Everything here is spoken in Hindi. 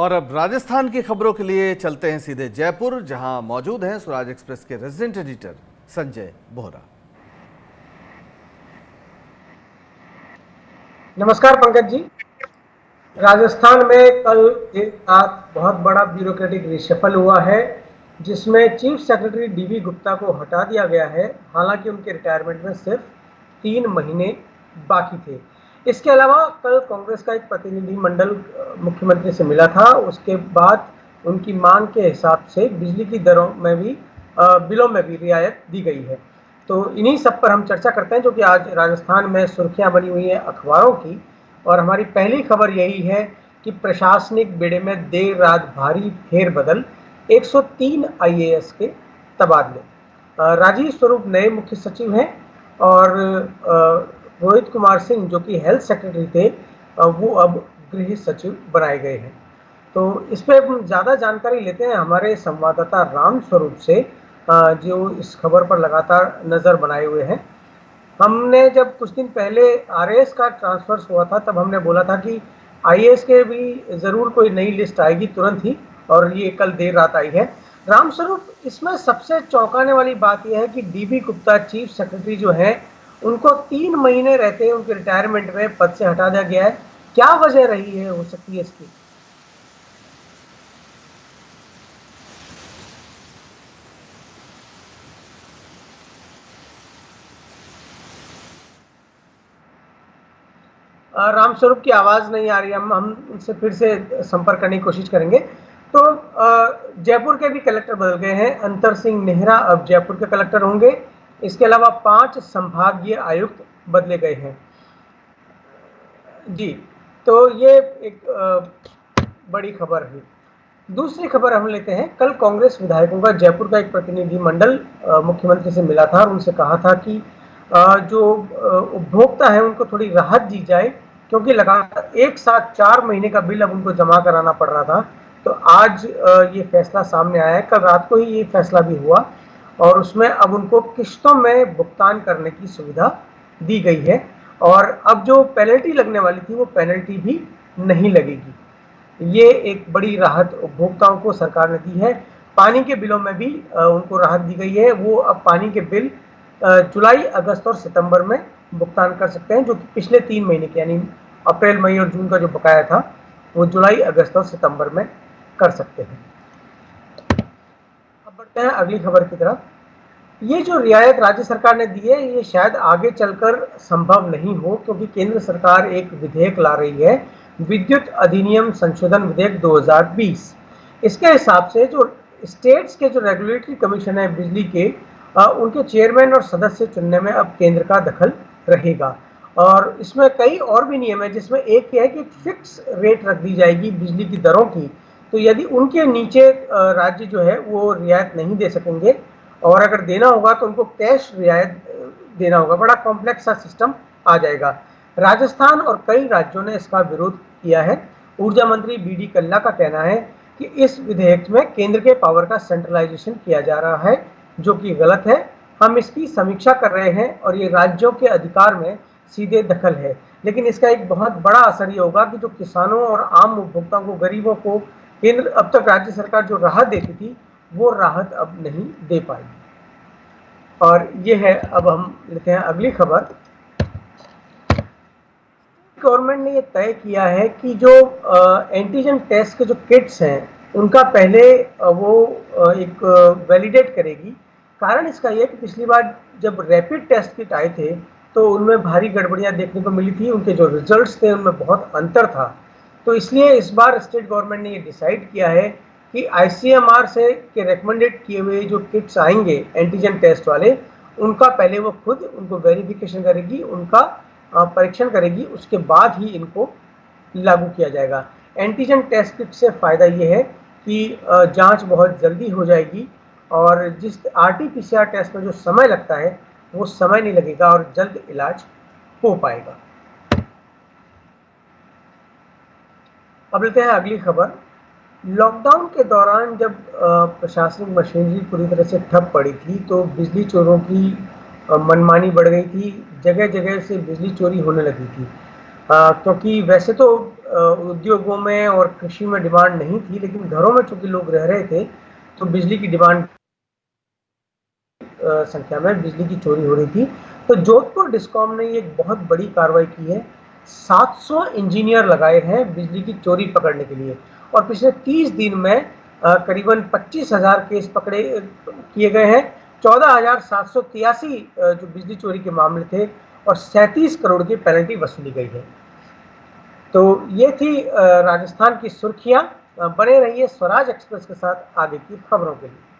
और अब राजस्थान की खबरों के लिए चलते हैं सीधे जयपुर, जहां मौजूद हैं स्वराज एक्सप्रेस के रेजिडेंट एडिटर संजय बोहरा। नमस्कार पंकज जी। राजस्थान में कल एक रात बहुत बड़ा ब्यूरोक्रेटिक रिशफल हुआ है, जिसमें चीफ सेक्रेटरी डीबी गुप्ता को हटा दिया गया है। हालांकि उनके रिटायरमेंट में सिर्फ 3 महीने बाकी थे। इसके अलावा कल कांग्रेस का एक प्रतिनिधिमंडल मुख्यमंत्री से मिला था। उसके बाद उनकी मांग के हिसाब से बिजली की दरों में भी बिलों में भी रियायत दी गई है। तो इन्हीं सब पर हम चर्चा करते हैं, जो कि आज राजस्थान में सुर्खियां बनी हुई हैं अखबारों की। और हमारी पहली खबर यही है कि प्रशासनिक बेड़े में देर रात भारी फेरबदल, 103 आईएएस के तबादले। राजीव स्वरूप नए मुख्य सचिव हैं और रोहित कुमार सिंह जो कि हेल्थ सेक्रेटरी थे, वो अब गृह सचिव बनाए गए हैं। तो इस पर ज़्यादा जानकारी लेते हैं हमारे संवाददाता राम स्वरूप से, जो इस खबर पर लगातार नज़र बनाए हुए हैं। हमने जब कुछ दिन पहले आरएएस का ट्रांसफर हुआ था, तब हमने बोला था कि आईएएस के भी ज़रूर कोई नई लिस्ट आएगी तुरंत ही, और ये कल देर रात आई है। रामस्वरूप, इसमें सबसे चौंकाने वाली बात यह है कि डीबी गुप्ता चीफ सेक्रेटरी जो है, उनको 3 महीने रहते हैं उनके रिटायरमेंट में पद से हटा दिया गया है। क्या वजह रही है, हो सकती है इसकी? रामस्वरूप की आवाज नहीं आ रही है, हम उनसे फिर से संपर्क करने की कोशिश करेंगे। तो जयपुर के भी कलेक्टर बदल गए हैं। अंतर सिंह नेहरा अब जयपुर के कलेक्टर होंगे। इसके अलावा 5 संभागीय आयुक्त बदले गए हैं जी। तो ये एक बड़ी खबर है। दूसरी खबर हम लेते हैं। कल कांग्रेस विधायकों का जयपुर का एक प्रतिनिधिमंडल मुख्यमंत्री से मिला था और उनसे कहा था कि जो उपभोक्ता है उनको थोड़ी राहत दी जाए, क्योंकि लगातार एक साथ 4 महीने का बिल अब उनको जमा कराना पड़ रहा था। तो आज ये फैसला सामने आया है। कल रात को ही ये फैसला भी हुआ और उसमें अब उनको किश्तों में भुगतान करने की सुविधा दी गई है और अब जो पेनल्टी लगने वाली थी वो पेनल्टी भी नहीं लगेगी। ये एक बड़ी राहत उपभोक्ताओं को सरकार ने दी है। पानी के बिलों में भी उनको राहत दी गई है। वो अब पानी के बिल जुलाई, अगस्त और सितंबर में भुगतान कर सकते हैं, जो कि पिछले 3 महीने के यानी अप्रैल, मई और जून का जो बकाया था वो जुलाई, अगस्त और सितंबर में कर सकते हैं। अब बढ़ते हैं अगली खबर की तरफ। ये जो रियायत राज्य सरकार ने दी है, ये शायद आगे चलकर संभव नहीं हो, क्योंकि केंद्र सरकार एक विधेयक ला रही है, विद्युत अधिनियम संशोधन विधेयक 2020। इसके हिसाब से जो स्टेट्स के जो रेगुलेटरी कमीशन है बिजली के, उनके चेयरमैन और सदस्य चुनने में अब केंद्र का दखल रहेगा। और इसमें कई और भी नियम है, जिसमें एक है कि फिक्स रेट रख दी जाएगी बिजली की दरों की। तो यदि उनके नीचे राज्य जो है वो रियायत नहीं दे सकेंगे, और अगर देना होगा तो उनको कैश रियायत देना होगा। बड़ा कॉम्प्लेक्स सा सिस्टम आ जाएगा। राजस्थान और कई राज्यों ने इसका विरोध किया है। ऊर्जा मंत्री बीडी कल्ला का कहना है कि इस विधेयक में केंद्र के पावर का सेंट्रलाइजेशन किया जा रहा है, जो कि गलत है। हम इसकी समीक्षा कर रहे हैं और ये राज्यों के अधिकार में सीधे दखल है। लेकिन इसका एक बहुत बड़ा असर ये होगा कि जो किसानों और आम उपभोक्ताओं को, गरीबों को केंद्र अब तक राज्य सरकार जो राहत देती थी, वो राहत अब नहीं दे पाएगी। और ये है, अब हम लेते हैं अगली खबर। गवर्नमेंट ने ये तय किया है कि जो एंटीजन टेस्ट के जो किट्स हैं, उनका पहले वो एक वैलिडेट करेगी। कारण इसका यह कि पिछली बार जब रैपिड टेस्ट किट आए थे तो उनमें भारी गड़बड़ियां देखने को मिली थी। उनके जो रिजल्ट्स थे उनमें बहुत अंतर था। तो इसलिए इस बार स्टेट गवर्नमेंट ने ये डिसाइड किया है कि आईसीएमआर से के रेकमेंडेड किए हुए जो किट्स आएंगे एंटीजन टेस्ट वाले, उनका पहले वो खुद उनको वेरिफिकेशन करेगी, उनका परीक्षण करेगी, उसके बाद ही इनको लागू किया जाएगा। एंटीजन टेस्ट किट से फ़ायदा ये है कि जांच बहुत जल्दी हो जाएगी और जिस आरटीपीसीआर टेस्ट में जो समय लगता है वो समय नहीं लगेगा और जल्द इलाज हो पाएगा। अब लेते हैं अगली खबर। लॉकडाउन के दौरान जब प्रशासनिक मशीनरी पूरी तरह से ठप पड़ी थी तो बिजली चोरों की मनमानी बढ़ गई थी। जगह जगह से बिजली चोरी होने लगी थी, क्योंकि वैसे तो उद्योगों में और कृषि में डिमांड नहीं थी, लेकिन घरों में चूंकि लोग रह रहे थे तो बिजली की डिमांड संख्या में बिजली की चोरी हो रही थी। तो जोधपुर डिस्कॉम ने एक बहुत बड़ी कार्रवाई की है। 700 इंजीनियर लगाए हैं बिजली की चोरी पकड़ने के लिए, और पिछले 30 दिन में करीबन 25,000 केस पकड़े किए गए हैं। 14,783 जो बिजली चोरी के मामले थे और 37 करोड़ की पेनल्टी वसूली गई है। तो ये थी राजस्थान की सुर्खियां। बने रहिए स्वराज एक्सप्रेस के साथ आगे की खबरों के लिए।